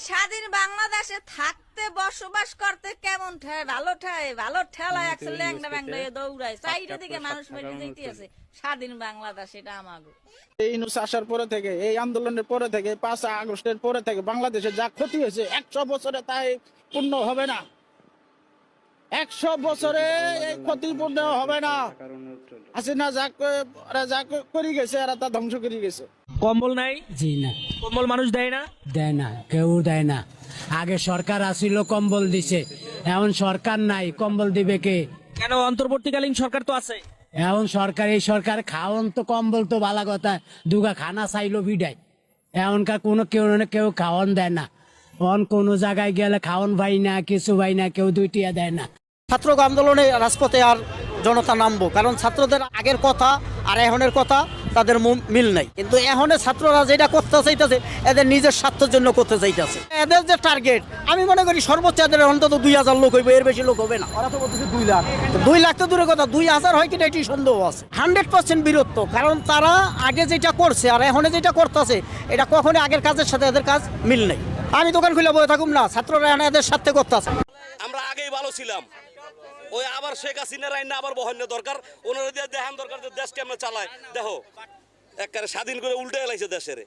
স্বাধীন বাংলাদেশে থাকতে বসবাস করতে কেমন ঠায় ভালো ঠেলা একশো ল্যাংডা ব্যাংডা দৌড়ায় চাইটা দিকে মানুষ মেরে যেতে আছে স্বাধীন বাংলাদেশ এটা আমাগো। এই ইউনূস আসার পরে থেকে, এই আন্দোলনের পরে থেকে, 5 আগস্টের পরে থেকে বাংলাদেশে যা ক্ষতি হয়েছে 100 বছরে তাই পূর্ণ হবে না। 100 বছরে এই ক্ষতি পূর্ণ হবে না। হাসিনা যা করে গেছে এরা তা ধ্বংস করে গেছে। কম্বল নাই? জি না, কম্বল মানুষ দেয় না? দেয় না, কেউ দেয় না। আগে সরকার আসিল, কম্বল দিছে, এখন সরকার নাই, কম্বল দিবে কে? কেন, অন্তর্বর্তীকালীন সরকার তো আছে। এখন সরকার, এই সরকার খাওয়ান তো কম্বল তো ভালো কথা, দুগা খানা চাইলো বিডায়। এখনকার কোনো কেউ খাওয়ান দেয় না। কোনো জায়গায় গেলে খাওয়ান ভাই না, কিছু ভাই না, কেউ দুইটিয়া দেয় না। ছাত্র আন্দোলনে রাজপথে আর জনতা নামবো, কারণ ছাত্রদের আগের কথা আর এখনের কথা তাদের মিল নাই। কিন্তু এখনের ছাত্ররা যেটা করতে চাইতেছে এদের নিজের স্বার্থের জন্য করতে চাইতেছে। এদের যে টার্গেট, আমি মনে করি সর্বোচ্চ এদের অন্তত 2000 লোক হইবে, এর বেশি লোক হবে না। ওরা তো বলতেছে 2 লাখ। 2 লাখ তো দূরের কথা, 2000 হয় কিনা এটি সন্দেহ আছে। 100% বিরক্ত, কারণ তারা আগে যেটা করছে আর এখন যেটা করতেছে এটা কখনোই আগের কাজের সাথে এদের কাজ মিল নেই। আমি দোকান খুলে বসে থাকুম না, ছাত্ররা এখন এদের স্বার্থে করতেছে। আমরা আগেই ভালো ছিলাম, ওই আবার শেখ হাসিনার আইন আবার বহন্য দরকার, ওনারা দিয়ে দেখান দরকার যে দেশ কেমন চালায়। দেখো একবারে স্বাধীন করে উল্টে এলাইছে দেশের।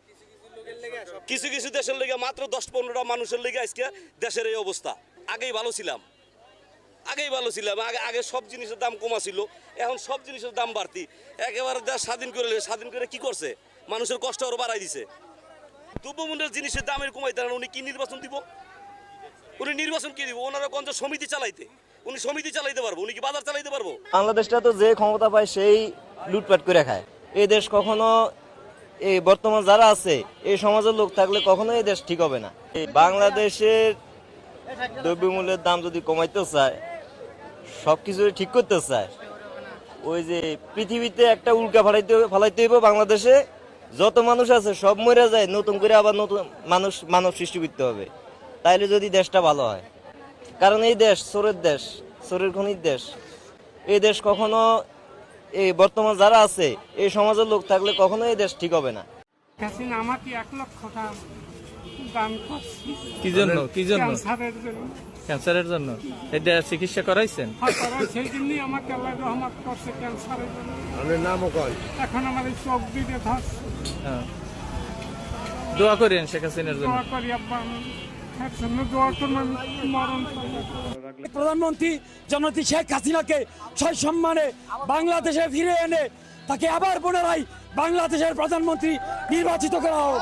কিছু কিছু দেশের লেগে মাত্র 10-15টা মানুষের লেগে আজকে দেশের এই অবস্থা। আগেই ভালো ছিলাম, আগে সব জিনিসের দাম কমা ছিল, এখন সব জিনিসের দাম বাড়তি। একেবারে দেশ স্বাধীন করে কি করছে, মানুষের কষ্ট আরো বাড়াই দিছে। দ্রব্যমূল্যের জিনিসের দামের কমাইতে উনি কি নির্বাচন দিব? উনি নির্বাচন কি দিব? ওনারা কোন সমিতি চালাইতে, উনি সমিতি চালাইতে পারবো? উনি কি বাজার চালাইতে পারবো? বাংলাদেশটা তো যে ক্ষমতা পায় সেই লুটপাট করে খায়। এই দেশ কখনো, এই বর্তমান যারা আছে এই সমাজের লোক থাকলে কখনো এই দেশ ঠিক হবে না। এই বাংলাদেশের দ্রব্যমূল্যের দাম যদি কমাইতে চায়, সবকিছু ঠিক করতে চায়, ওই যে পৃথিবীতে একটা উল্কা ফালাইতে হইব। বাংলাদেশে যত মানুষ আছে সব মরে যায়, নতুন করে আবার নতুন মানব সৃষ্টি করতে হবে, তাইলে যদি দেশটা ভালো হয়। কারণ এই দেশ চোরের দেশ, চোরের খনির দেশ। এই দেশ কখনো, এই বর্তমান যারা আছে এই সমাজের লোক থাকলে কখনো এই দেশ ঠিক হবে না। আমাকে 1 লক্ষ টাকা দান করছি। কি জন্য? ক্যান্সারের জন্য। ক্যান্সারের জন্য? এটা চিকিৎসা করাইছেন? সেই জন্যই আমাকে আল্লাহ রহমত করছে ক্যান্সারের জন্য। এখন আমার এই চোখ দিতে ধরছে। হ্যাঁ, দোয়া করেন শেখ হাসিনার জন্য। দোয়া করি আব্বা, আমি এর জন্য দোয়া করলাম, মরণ। প্রধানমন্ত্রী জননেত্রী শেখ হাসিনাকে সসম্মানে বাংলাদেশে ফিরে এনে তাকে আবার পুনরায় বাংলাদেশের প্রধানমন্ত্রী নির্বাচিত করা হোক।